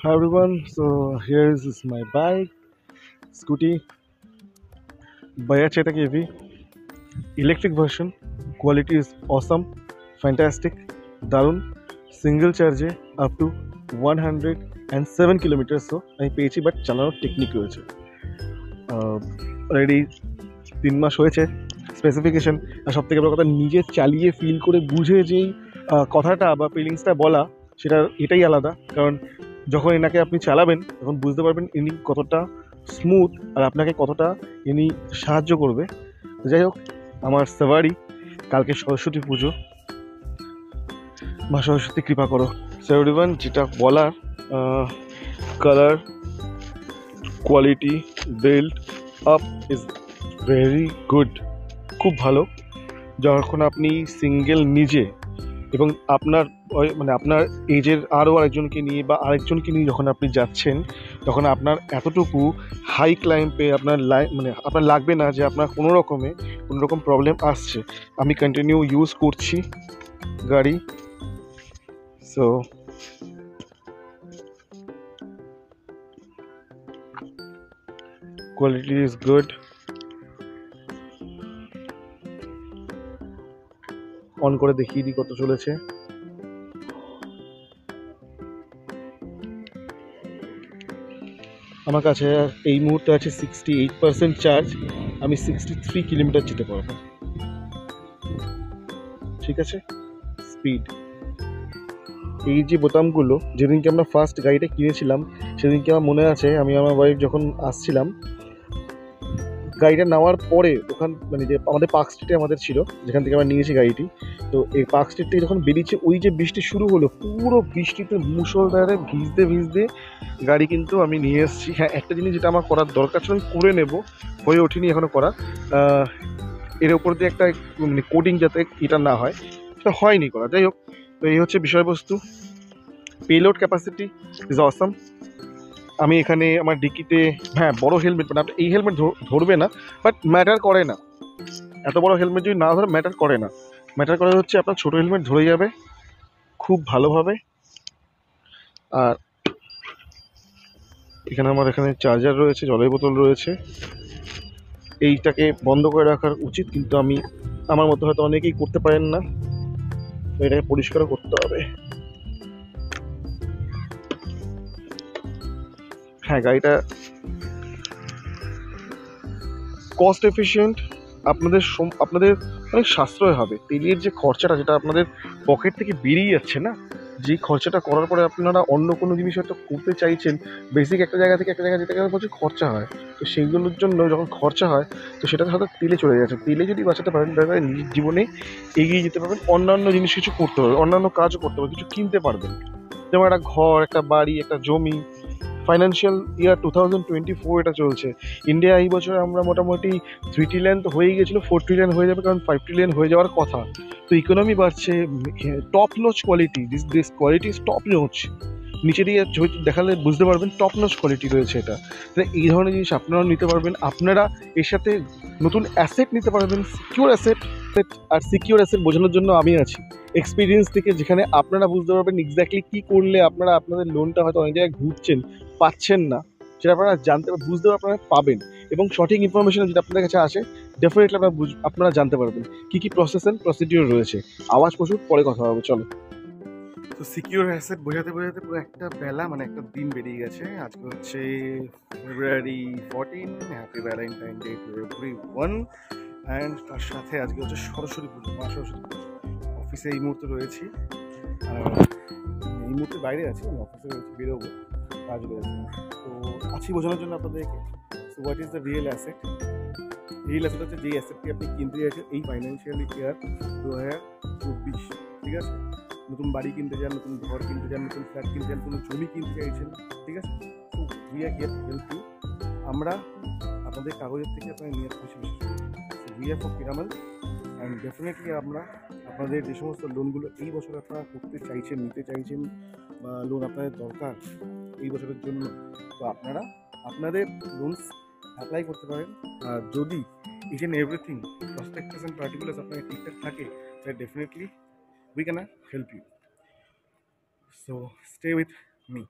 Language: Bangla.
Hi everyone, so here is my bike, scooty, Baya Chetak EV, electric version. Quality is awesome, fantastic, darun, single charge up to 107 kilometers. So আমি পেয়েছি বাট চালানোর টেকনিক রয়েছে অলরেডি 3 মাস হয়েছে স্পেসিফিকেশন আর সব থেকে বড় কথা নিজে চালিয়ে ফিল করে বুঝে যেই কথাটা বা ফিলিংসটা বলা সেটা এটাই আলাদা কারণ যখন এনাকে আপনি চালাবেন তখন বুঝতে পারবেন ইনি কতটা স্মুথ আর আপনাকে কতটা ইনি সাহায্য করবে। যাই হোক আমার সাভারি কালকে সরস্বতী পুজো, মা সরস্বতী কৃপা করো। সো এভরিওয়ান যেটা বলার colour quality build up is very good, খুব ভালো। যখন আপনি সিঙ্গেল নিজে এবং আপনার মানে আপনার এজের আরও আরেকজনকে নিয়ে বা আরেকজনকে নিয়ে যখন আপনি যাচ্ছেন তখন আপনার এতটুকু হাই ক্লাইম্পে আপনার মানে আপনার লাগবে না যে আপনার কোনো রকম প্রবলেম আসছে। আমি কন্টিনিউ ইউজ করছি গাড়ি, so quality is good. On করে দেখিয়ে দিই কত চলেছে। আমার কাছে এই মুহূর্তে আছে 68% চার্জ, আমি 63 কিলোমিটার যেতে পারবো। ঠিক আছে, স্পিড। এই যে বোতামগুলো যেদিনকে আমরা ফার্স্ট গাড়িটা কিনেছিলাম সেদিনকে আমার মনে আছে আমি আমার ওয়াইফ যখন আসছিলাম গাড়িটা নেওয়ার পরে ওখান মানে যে আমাদের পার্ক স্ট্রিটে আমাদের ছিল যেখান থেকে আমরা নিয়েছি গাড়িটি, তো এই পার্ক স্ট্রিট থেকে যখন বেরিয়েছে ওই যে বৃষ্টি শুরু হলো পুরো বৃষ্টিতে মুষলধারে ভিজতে গাড়ি কিন্তু আমি নিয়ে এসেছি। হ্যাঁ, একটা জিনিস যেটা আমার করার দরকার ছিল আমি করে নেব, হয়ে ওঠেনি এখনও করা, এর ওপর দিয়ে একটা মানে কোডিং যাতে এটা না হয় সেটা হয়নি করা। যাই হোক, তো এই হচ্ছে বিষয়বস্তু। Payload capacity is awesome. আমি এখানে আমার ডিকিতে হ্যাঁ বড় হেলমেট, মানে এই হেলমেট ধরবে না বাট ম্যাটার করে না, এত বড় হেলমেট যদি না ধরে ম্যাটার করে না, ম্যাটার করে হচ্ছে আপনার ছোটো হেলমেট ধরে যাবে খুব ভালোভাবে। আর এখানে আমার এখানে চার্জার রয়েছে, জলের বোতল রয়েছে, এইটাকে বন্ধ করে রাখার উচিত কিন্তু আমি আমার মতো হয়তো অনেকেই করতে পারেন না, এটাকে পরিষ্কারও করতে হবে। হ্যাঁ, গাড়িটা কস্ট এফিশিয়েন্ট, আপনাদের অনেক সাশ্রয় হবে। তেলের যে খরচাটা যেটা আপনাদের পকেট থেকে বেরিয়ে যাচ্ছে না, যে খরচাটা করার পরে আপনারা অন্য কোনো জিনিস হয়তো করতে চাইছেন, বেসিক একটা জায়গা থেকে একটা জায়গায় যেতে গেলে প্রচুর খরচা হয়, তো সেইগুলোর জন্য যখন খরচা হয় তো সেটা হয়তো তেলে চলে যাচ্ছে। তেলে যদি বাঁচাতে পারেন তাহলে নিজের জীবনে এগিয়ে যেতে পারবেন, অন্যান্য জিনিস কিছু করতে পারবেন, অন্যান্য কাজও করতে পারবেন, কিছু কিনতে পারবেন, যেমন একটা ঘর, একটা বাড়ি, একটা জমি। ফাইন্যান্সিয়াল ইয়ার 2024 এটা চলছে, ইন্ডিয়া এই বছর আমরা মোটামুটি 3 ট্রিলিয়ন তো হয়েই গেছিলো, 4 ট্রিলিয়ন হয়ে যাবে কারণ 5 ট্রিলিয়ন হয়ে যাওয়ার কথা। তো ইকোনমি বাড়ছে, top notch quality, this quality is top notch. নিচে দিয়ে দেখালে বুঝতে পারবেন টপ নোচ কোয়ালিটি রয়েছে এটা। তাহলে এই ধরনের জিনিস আপনারাও নিতে পারবেন, আপনারা এর সাথে নতুন অ্যাসেট নিতে পারবেন, সিকিউর অ্যাসেট। আর সিকিউর অ্যাসেট বোঝানোর জন্য আমি আছি এক্সপিরিয়েন্স থেকে, যেখানে আপনারা বুঝতে পারবেন এক্স্যাক্টলি কী করলে আপনারা আপনাদের লোনটা হয়তো অনেক জায়গায় ঘুরছেন পাচ্ছেন না, সেটা আপনারা বুঝতে আপনারা পাবেন, এবং সঠিক ইনফরমেশন যেটা আপনাদের কাছে আসে ডেফিনেটলি আপনারা জানতে পারবেন কী কী প্রসেস অ্যান্ড প্রসিডিওর রয়েছে। আওয়াজ প্রচুর, পরে কথা হবে, চলো। তো সিকিউর অ্যাসেট বোঝাতে পুরো একটা বেলা মানে একটা দিন বেরিয়ে গেছে। আজকে হচ্ছে ফেব্রুয়ারি 14, happy Valentine day to everyone. And তার সাথে আজকে হচ্ছে সরস্বতী পুজো, মা সরস্বতী পুজো। অফিসে এই মুহূর্তে রয়েছি, এই মুহূর্তে বাইরে আছি, আমি অফিসে রয়েছি, বেরোবো, কাজ রয়েছে, তো আছি বোঝানোর জন্য আপনাদেরকে। So what is the real asset? Real asset হচ্ছে যেই অ্যাসেটটি আপনি কিনতে চাইছেন এই ফাইন্যান্সিয়াল ইয়ার 2024, ঠিক আছে? নতুন বাড়ি কিনতে চান, নতুন ঘর কিনতে চান, নতুন ফ্ল্যাট কিনতে চান, নতুন জমি কিনতে চাইছেন, ঠিক আছে? তো we are here to help you. আমরা আপনাদের কাগজের থেকে আপনার নিয়ে খুশি we are for Piramal. And definitely আমরা আপনাদের যে সমস্ত লোনগুলো এই বছর আপনারা করতে চাইছেন, নিতে চাইছেন, বা লোন আপনাদের দরকার এই বছরের জন্য, তো আপনারা আপনাদের লোনস অ্যাপ্লাই করতে পারেন। আর যদি each and everything prospectus and particulars আপনার ঠিকঠাক থাকে তাহলে definitely we can help you. So stay with me.